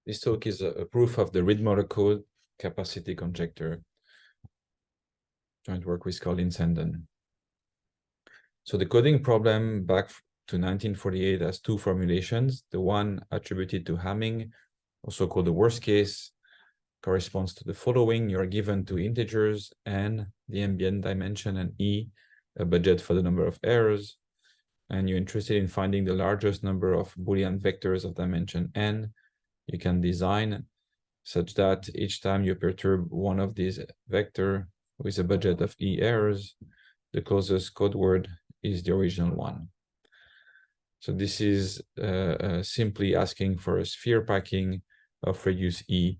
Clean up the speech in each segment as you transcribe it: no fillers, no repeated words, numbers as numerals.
This talk is a proof of the Reed-Muller code capacity conjecture. Joint work with Collins and Sandon. So the coding problem back to 1948 has two formulations. The one attributed to Hamming, also called the worst case, corresponds to the following. You are given two integers, n, the ambient dimension, and e, a budget for the number of errors. And you're interested in finding the largest number of Boolean vectors of dimension n you can design such that each time you perturb one of these vector with a budget of e errors, the closest code word is the original one. So this is simply asking for a sphere packing of radius e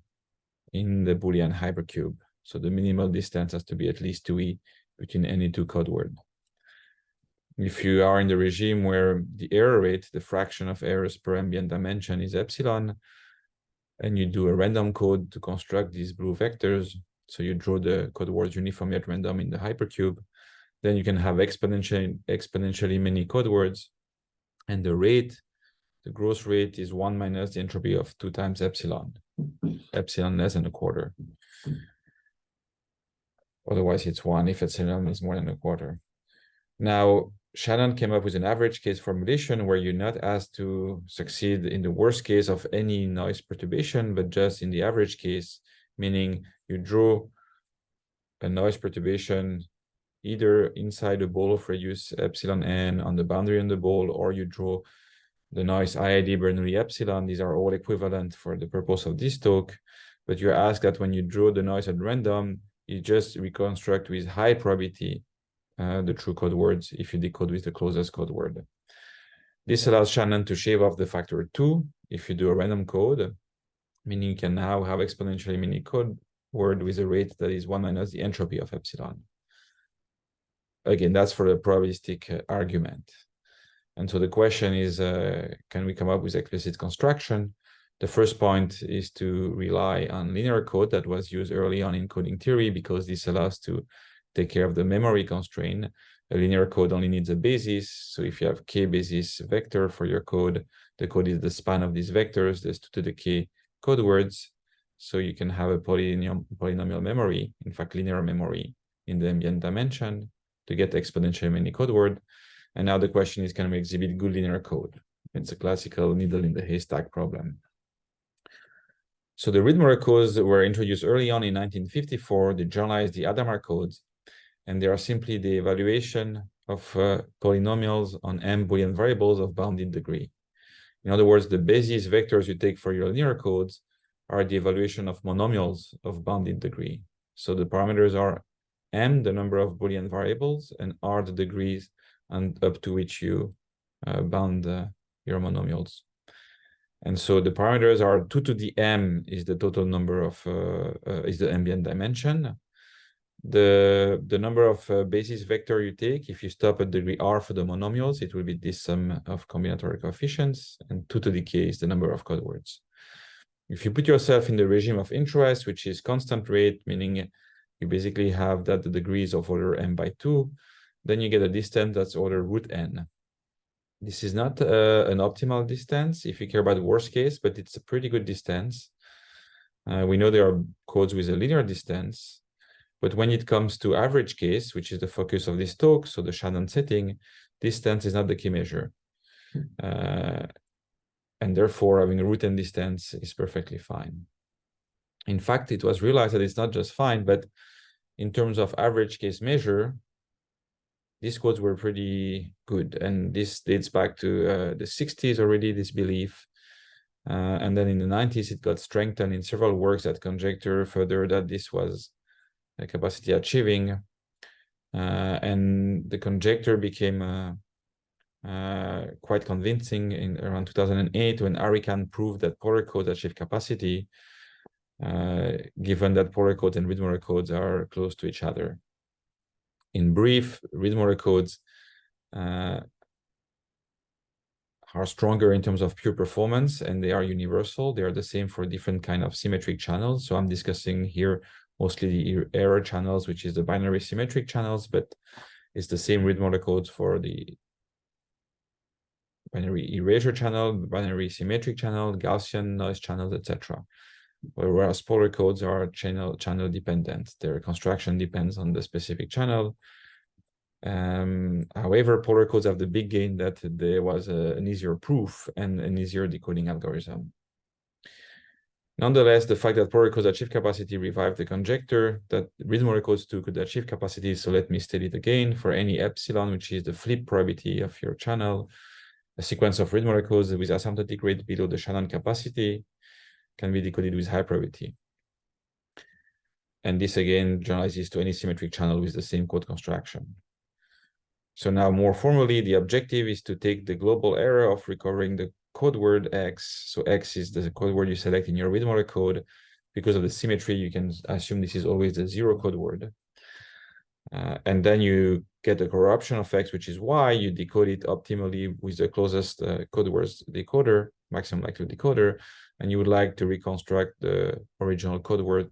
in the Boolean hypercube. So the minimal distance has to be at least 2e between any two code words. If you are in the regime where the error rate, the fraction of errors per ambient dimension, is epsilon, and you do a random code to construct these blue vectors, so you draw the code words uniformly at random in the hypercube, then you can have exponentially many code words, and the rate, the growth rate, is 1 minus the entropy of 2 times epsilon, epsilon less than a quarter. Otherwise, it's 1 if epsilon is more than a quarter. Now, Shannon came up with an average case formulation where you're not asked to succeed in the worst case of any noise perturbation, but just in the average case, meaning you draw a noise perturbation either inside a ball of radius epsilon n on the boundary on the ball, or you draw the noise IID Bernoulli epsilon. These are all equivalent for the purpose of this talk, but you're asked that when you draw the noise at random, you just reconstruct with high probability the true code words if you decode with the closest code word. This allows Shannon to shave off the factor 2 if you do a random code, meaning you can now have exponentially many code word with a rate that is 1 minus the entropy of epsilon. Again, that's for the probabilistic argument. And so the question is, can we come up with explicit construction? The first point is to rely on linear code that was used early on in coding theory, because this allows to take care of the memory constraint. A linear code only needs a basis. So if you have k basis vector for your code, the code is the span of these vectors. There's 2 to the k code words. So you can have a polynomial memory, in fact, linear memory in the ambient dimension to get exponentially many code word. And now the question is, can we exhibit good linear code? It's a classical needle in the haystack problem. So the Reed-Muller codes were introduced early on in 1954. They generalized the Hadamard codes, and they are simply the evaluation of polynomials on m Boolean variables of bounded degree. In other words, the basis vectors you take for your linear codes are the evaluation of monomials of bounded degree. So the parameters are m, the number of Boolean variables, and r, the degrees and up to which you bound your monomials. And so the parameters are 2 to the m is the total number of, is the ambient dimension. The number of basis vector you take, if you stop at degree r for the monomials, it will be this sum of combinatorial coefficients, and 2 to the k is the number of code words. If you put yourself in the regime of interest, which is constant rate, meaning you basically have that the degrees of order m by 2, then you get a distance that's order root n. This is not an optimal distance if you care about the worst case, but it's a pretty good distance. We know there are codes with a linear distance, but when it comes to average case, which is the focus of this talk, so the Shannon setting, distance is not the key measure. And therefore, having a root n distance is perfectly fine. In fact, it was realized that it's not just fine, but in terms of average case measure, these codes were pretty good. And this dates back to the 60s already, this belief. And then in the 90s, it got strengthened in several works that conjecture further that this was a capacity achieving. And the conjecture became quite convincing in around 2008 when Arikan proved that polar codes achieve capacity, given that polar codes and Reed-Muller codes are close to each other. In brief, Reed-Muller codes are stronger in terms of pure performance, and they are universal. They are the same for different kind of symmetric channels. So I'm discussing here mostly the error channels, which is the binary symmetric channels, but it's the same Reed-Muller codes for the binary erasure channel, binary symmetric channel, Gaussian noise channels, etc. Whereas polar codes are channel dependent. Their construction depends on the specific channel. However, polar codes have the big gain that there was an easier proof and an easier decoding algorithm. Nonetheless, the fact that polar codes achieve capacity revived the conjecture that Reed-Muller codes too could achieve capacity. So let me state it again. For any epsilon, which is the flip probability of your channel, a sequence of Reed-Muller codes with asymptotic rate below the Shannon capacity can be decoded with high probability. And this again generalizes to any symmetric channel with the same code construction. So now more formally, the objective is to take the global error of recovering the code word X. So X is the code word you select in your Reed-Muller code. Because of the symmetry, you can assume this is always the zero code word. And then you get the corruption of X, which is Y. You decode it optimally with the closest code words decoder, maximum likelihood decoder. And you would like to reconstruct the original code word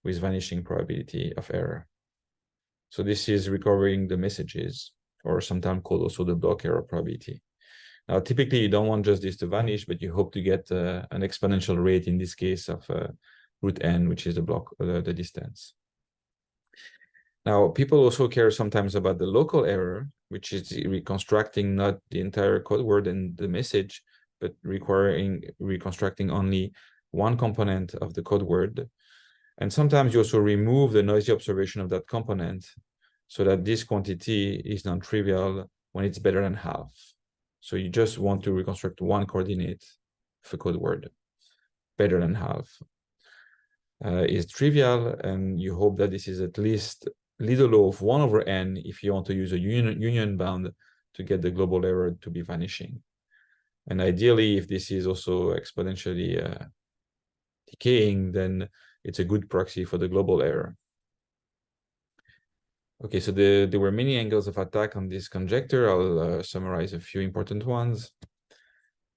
with vanishing probability of error. So this is recovering the messages, or sometimes called also the block error probability. Now, typically, you don't want just this to vanish, but you hope to get an exponential rate in this case of root n, which is the block, the distance. Now, people also care sometimes about the local error, which is reconstructing not the entire code word and the message, but reconstructing only one component of the code word. And sometimes you also remove the noisy observation of that component so that this quantity is non-trivial when it's better than half. So you just want to reconstruct one coordinate of a code word. Better than half is trivial, and you hope that this is at least little o of 1 over n if you want to use a union bound to get the global error to be vanishing. And ideally, if this is also exponentially decaying, then it's a good proxy for the global error. Okay, so there were many angles of attack on this conjecture. I'll summarize a few important ones.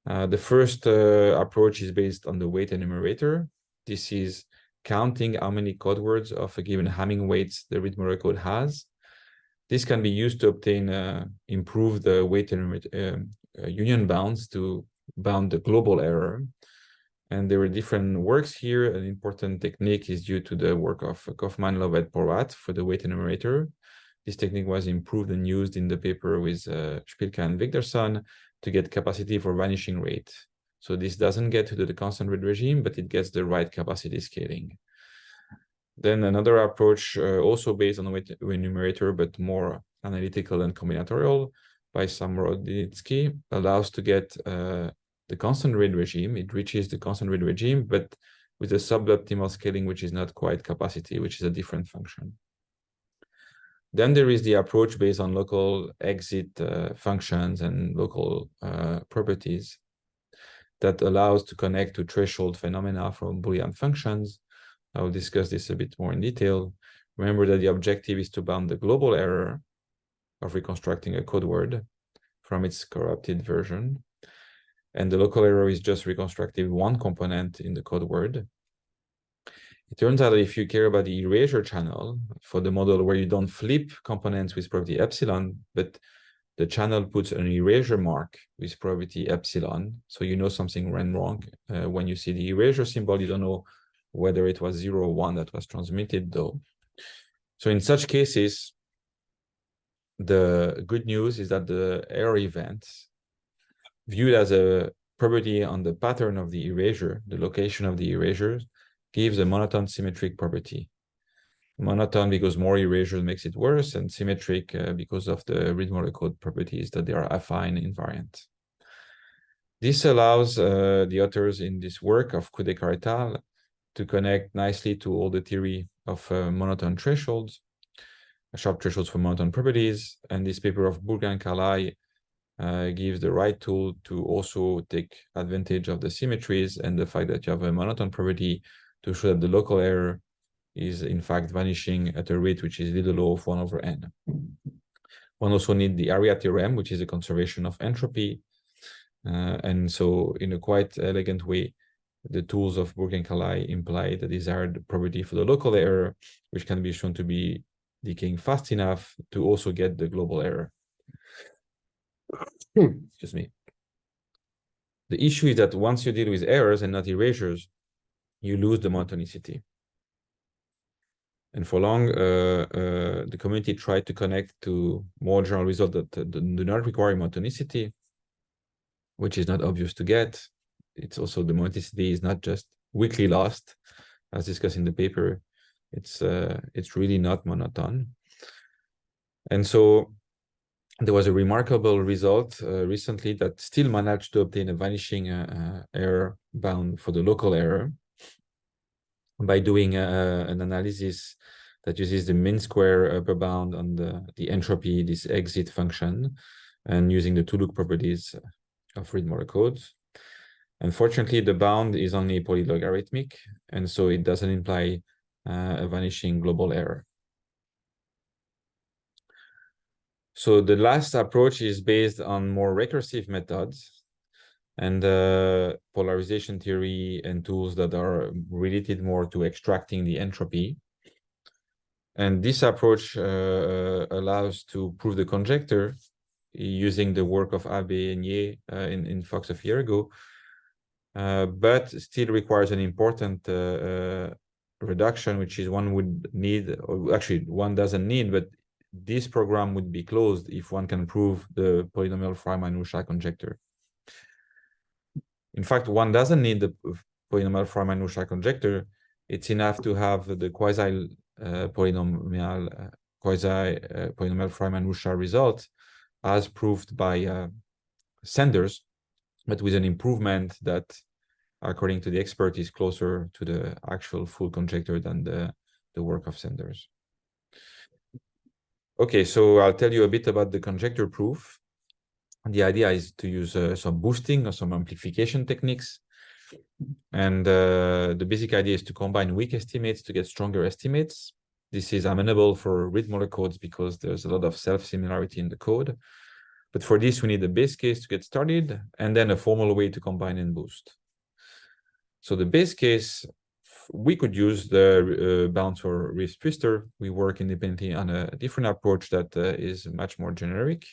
The first approach is based on the weight enumerator. This is counting how many code words of a given Hamming weights the Reed-Muller code has. This can be used to obtain improve the weight enumerator union bounds to bound the global error. And there were different works here. An important technique is due to the work of Kaufman, Lovett, Porat for the weight enumerator. This technique was improved and used in the paper with Spielke and Wigderson to get capacity for vanishing rate. So this doesn't get to the constant rate regime, but it gets the right capacity scaling. Then another approach, also based on the weight enumerator, but more analytical and combinatorial, by Samroditsky, allows to get the constant rate regime. It reaches the constant rate regime, but with a suboptimal scaling, which is not quite capacity, which is a different function. Then there is the approach based on local exit functions and local properties that allows to connect to threshold phenomena from Boolean functions. I will discuss this a bit more in detail. Remember that the objective is to bound the global error of reconstructing a code word from its corrupted version. And the local error is just reconstructing one component in the code word. It turns out that if you care about the erasure channel for the model where you don't flip components with probability epsilon, but the channel puts an erasure mark with probability epsilon, so you know something went wrong. When you see the erasure symbol, you don't know whether it was 0 or 1 that was transmitted though. So in such cases, the good news is that the error event, viewed as a property on the pattern of the erasure, the location of the erasures, gives a monotone symmetric property. Monotone because more erasure makes it worse, and symmetric because of the Reed-Muller code properties that they are affine invariant. This allows the authors in this work of Kudekar et al. To connect nicely to all the theory of monotone thresholds, sharp thresholds for monotone properties, and this paper of Bourgain-Carlyle gives the right tool to also take advantage of the symmetries and the fact that you have a monotone property to show that the local error is in fact vanishing at a rate which is little o of 1 over n. One also needs the area theorem, which is a conservation of entropy. And so in a quite elegant way, the tools of Bourgain-Carlyle imply the desired property for the local error, which can be shown to be decaying fast enough to also get the global error. Excuse me. The issue is that once you deal with errors and not erasures, you lose the monotonicity. And for long, the community tried to connect to more general results that do not require monotonicity, which is not obvious to get. It's also the monotonicity is not just weakly lost, as discussed in the paper. It's really not monotone. And so there was a remarkable result recently that still managed to obtain a vanishing error bound for the local error by doing an analysis that uses the mean square upper bound on the entropy, this exit function, and using the two-look properties of Reed-Muller codes. Unfortunately, the bound is only polylogarithmic, and so it doesn't imply a vanishing global error. So the last approach is based on more recursive methods and polarization theory and tools that are related more to extracting the entropy. And this approach allows to prove the conjecture using the work of Abe and Ye in Fox a year ago, but still requires an important reduction, which is one would need, or actually one doesn't need, but this program would be closed if one can prove the polynomial Freiman-Ruscha conjecture. In fact, one doesn't need the polynomial Freiman-Ruscha conjecture. It's enough to have the polynomial Freiman-Ruscha result as proved by Sanders, but with an improvement that, according to the expert, is closer to the actual full conjecture than the work of Sanders. Okay, so I'll tell you a bit about the conjecture proof. The idea is to use some boosting or some amplification techniques. And the basic idea is to combine weak estimates to get stronger estimates. This is amenable for Reed-Muller codes because there's a lot of self-similarity in the code. But for this, we need a base case to get started and then a formal way to combine and boost. So the base case, we could use the bounds for Reeves-Twister. We work independently on a different approach that is much more generic.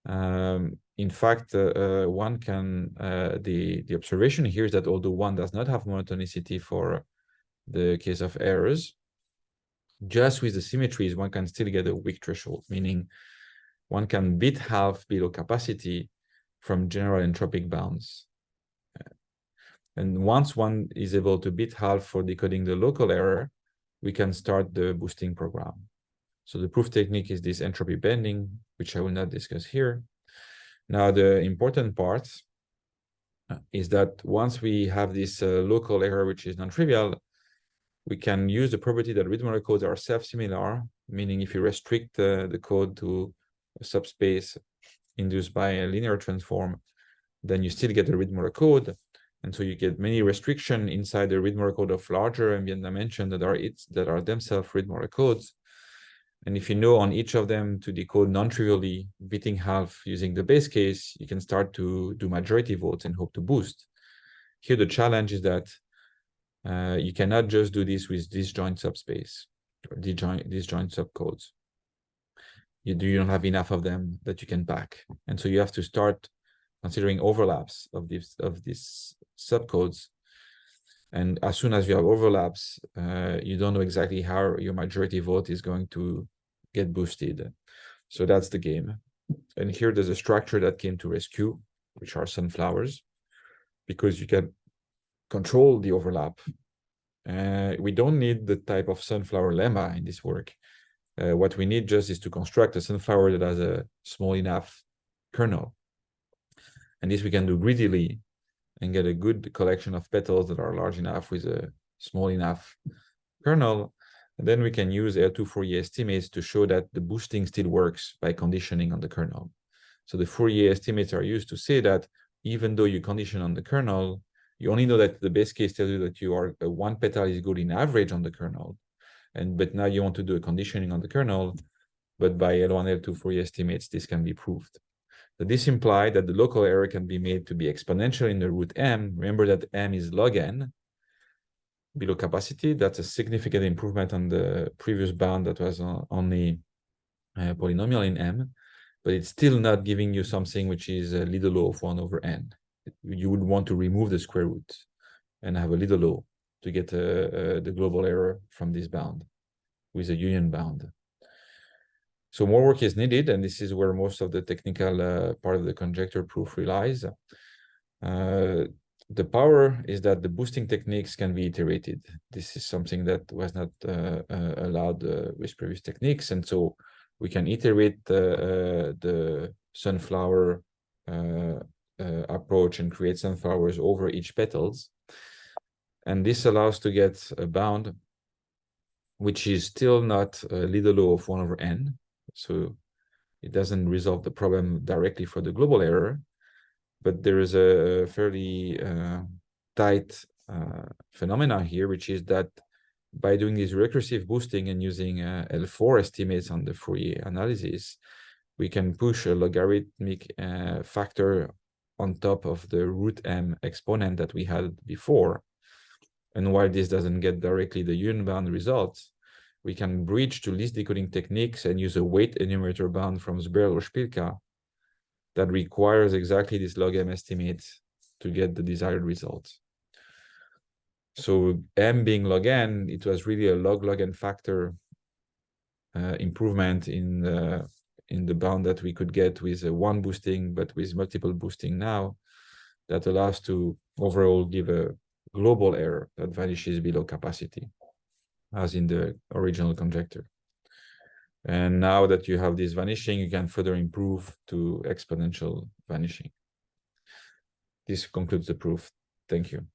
In fact, one can, the observation here is that although one does not have monotonicity for the case of errors, just with the symmetries, one can still get a weak threshold, meaning one can bit half below capacity from general entropic bounds. And once one is able to bit half for decoding the local error, we can start the boosting program. So the proof technique is this entropy bending, which I will not discuss here. Now, the important part is that once we have this local error, which is non-trivial, we can use the property that Reed-Muller codes are self-similar, meaning if you restrict the code to a subspace induced by a linear transform, then you still get the Reed-Muller code. And so you get many restrictions inside the Reed-Muller code of larger ambient dimension that are themselves Reed-Muller codes. And if you know on each of them to decode non-trivially, bitting half using the base case, you can start to do majority votes and hope to boost. Here, the challenge is that you cannot just do this with disjoint subspace or disjoint subcodes. You don't have enough of them that you can pack. And so you have to start considering overlaps of these subcodes. And as soon as you have overlaps, you don't know exactly how your majority vote is going to get boosted. So that's the game. And here there's a structure that came to rescue, which are sunflowers, because you can control the overlap. We don't need the type of sunflower lemma in this work. What we need just is to construct a sunflower that has a small enough kernel. And this we can do greedily and get a good collection of petals that are large enough with a small enough kernel. And then we can use L2 Fourier estimates to show that the boosting still works by conditioning on the kernel. So the Fourier estimates are used to say that even though you condition on the kernel, you only know that the base case tells you that you are one petal is good in average on the kernel. But now you want to do a conditioning on the kernel, but by L1, L2 Fourier estimates, this can be proved. So this implies that the local error can be made to be exponential in the root m. Remember that m is log n below capacity. That's a significant improvement on the previous bound that was only polynomial in m, but it's still not giving you something which is a little of 1 over n. you would want to remove the square root and have a little o to get the global error from this bound with a union bound. So more work is needed, and this is where most of the technical part of the conjecture proof relies. The power is that the boosting techniques can be iterated. This is something that was not allowed with previous techniques, and so we can iterate the sunflower approach and create sunflowers over each petals. And this allows to get a bound which is still not a little o of 1 over n. So it doesn't resolve the problem directly for the global error, but there is a fairly tight phenomena here, which is that by doing this recursive boosting and using L4 estimates on the Fourier analysis, we can push a logarithmic factor on top of the root m exponent that we had before. And while this doesn't get directly the union bound results, we can bridge to least decoding techniques and use a weight enumerator bound from Sberl or Spilka that requires exactly this log m estimate to get the desired results. So m being log n, it was really a log n factor improvement in the bound that we could get with one boosting, but with multiple boosting now, that allows to overall give a global error that vanishes below capacity, as in the original conjecture. And now that you have this vanishing, you can further improve to exponential vanishing. This concludes the proof. Thank you.